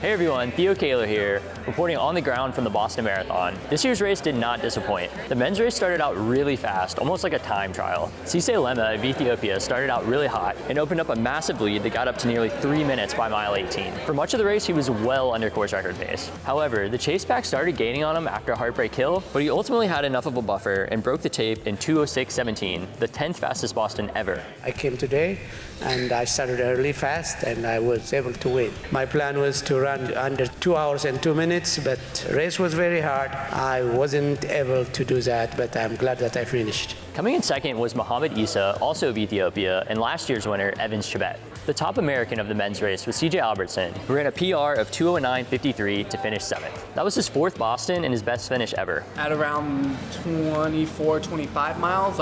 Hey everyone, Theo Kaler here, reporting on the ground from the Boston Marathon. This year's race did not disappoint. The men's race started out really fast, almost like a time trial. Sisay Lemma of Ethiopia started out really hot and opened up a massive lead that got up to nearly 3 minutes by mile 18. For much of the race, he was well under course record pace. However, the chase pack started gaining on him after a heartbreak hill, but he ultimately had enough of a buffer and broke the tape in 2:06:17, the 10th fastest Boston ever. I came today and I started early fast and I was able to win. My plan was to run under 2 hours and 2 minutes, but race was very hard. I wasn't able to do that, but I'm glad that I finished. Coming in second was Mohamed Issa, also of Ethiopia, and last year's winner, Evans Chebet. The top American of the men's race was CJ Albertson, who ran a PR of 2:09:53 to finish 7th. That was his 4th Boston and his best finish ever. At around 24, 25 miles,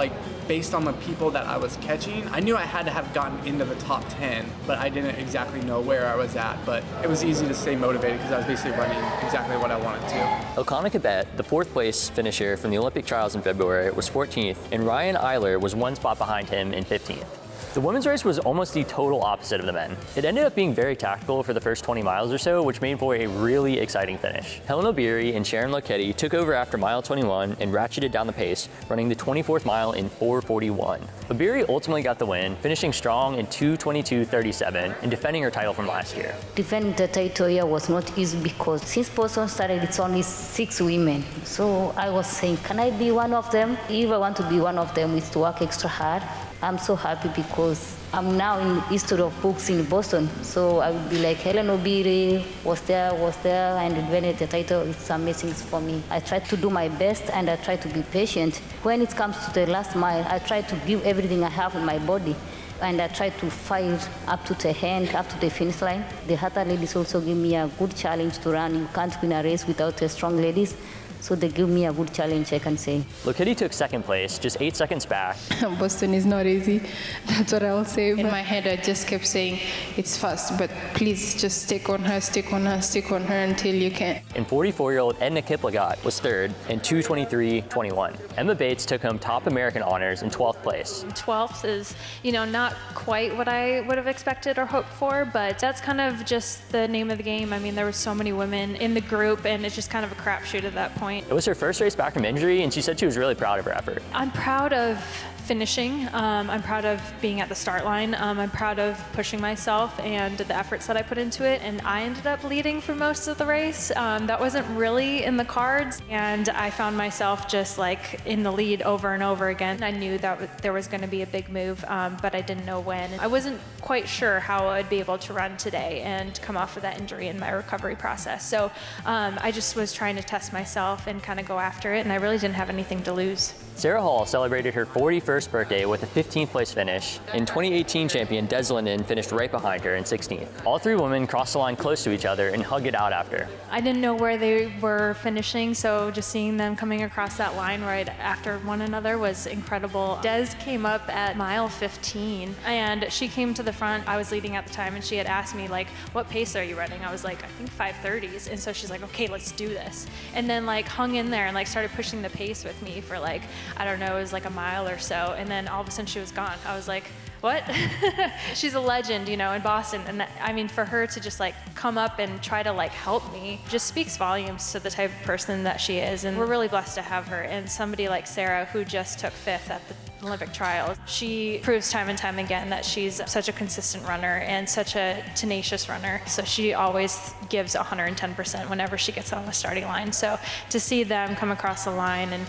based on the people that I was catching, I knew I had to have gotten into the top 10, but I didn't exactly know where I was at. But it was easy to stay motivated because I was basically running exactly what I wanted to. Elkanah Kibet, the 4th place finisher from the Olympic trials in February, was 14th, and Ryan Eiler was 1 spot behind him in 15th. The women's race was almost the total opposite of the men. It ended up being very tactical for the first 20 miles or so, which made for a really exciting finish. Hellen Obiri and Sharon Lokedi took over after mile 21 and ratcheted down the pace, running the 24th mile in 4:41. Obiri ultimately got the win, finishing strong in 2:22:37 and defending her title from last year. Defending the title here was not easy because since Boston started, it's only 6 women. So I was saying, can I be one of them? If I want to be one of them, it's to work extra hard. I'm so happy because I'm now in history of books in Boston. So I would be like, Hellen Obiri was there, and when the title, it's amazing for me. I try to do my best and I try to be patient. When it comes to the last mile, I try to give everything I have in my body. And I try to fight up to the end, up to the finish line. The other ladies also give me a good challenge to run. You can't win a race without the strong ladies. So they give me a good challenge, I can say. Lokedi took 2nd place, just 8 seconds back. Boston is not easy. That's what I'll say. In my head, I just kept saying, it's fast, but please just stick on her, stick on her, stick on her until you can. And 44-year-old Edna Kiplagat was 3rd in 2:23:21. Emma Bates took home top American honors in 12th place. 12th is, not quite what I would have expected or hoped for, but that's kind of just the name of the game. I mean, there were so many women in the group, and it's just kind of a crapshoot at that point. It was her first race back from injury, and she said she was really proud of her effort. I'm proud of finishing. I'm proud of being at the start line. I'm proud of pushing myself and the efforts that I put into it. And I ended up leading for most of the race. That wasn't really in the cards. And I found myself just in the lead over and over again. I knew that there was going to be a big move, but I didn't know when. I wasn't quite sure how I'd be able to run today and come off of that injury in my recovery process. So I just was trying to test myself and kind of go after it. And I really didn't have anything to lose. Sarah Hall celebrated her 41st birthday with a 15th place finish, and 2018 champion Des Linden finished right behind her in 16th. All 3 women crossed the line close to each other and hugged it out after. I didn't know where they were finishing, so just seeing them coming across that line right after one another was incredible. Des came up at mile 15, and she came to the front. I was leading at the time, and she had asked me, what pace are you running? I was like, I think 5:30s, and so she's like, okay, let's do this. And then hung in there and started pushing the pace with me for I don't know, it was a mile or so, and then all of a sudden she was gone. I was like, what? She's a legend, in Boston, and I mean, for her to just come up and try to help me just speaks volumes to the type of person that she is, and we're really blessed to have her. And somebody like Sarah, who just took 5th at the Olympic trials, she proves time and time again that she's such a consistent runner and such a tenacious runner. So she always gives 110% whenever she gets on the starting line. So to see them come across the line and,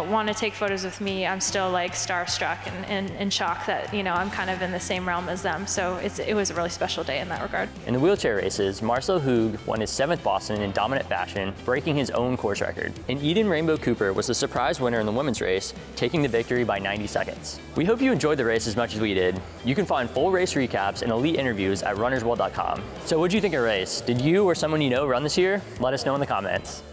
want to take photos with me, I'm still starstruck and in shock that, I'm kind of in the same realm as them. So it was a really special day in that regard. In the wheelchair races, Marcel Hoog won his 7th Boston in dominant fashion, breaking his own course record. And Eden Rainbow Cooper was the surprise winner in the women's race, taking the victory by 90 seconds. We hope you enjoyed the race as much as we did. You can find full race recaps and elite interviews at runnersworld.com. So what'd you think of the race? Did you or someone you know run this year? Let us know in the comments.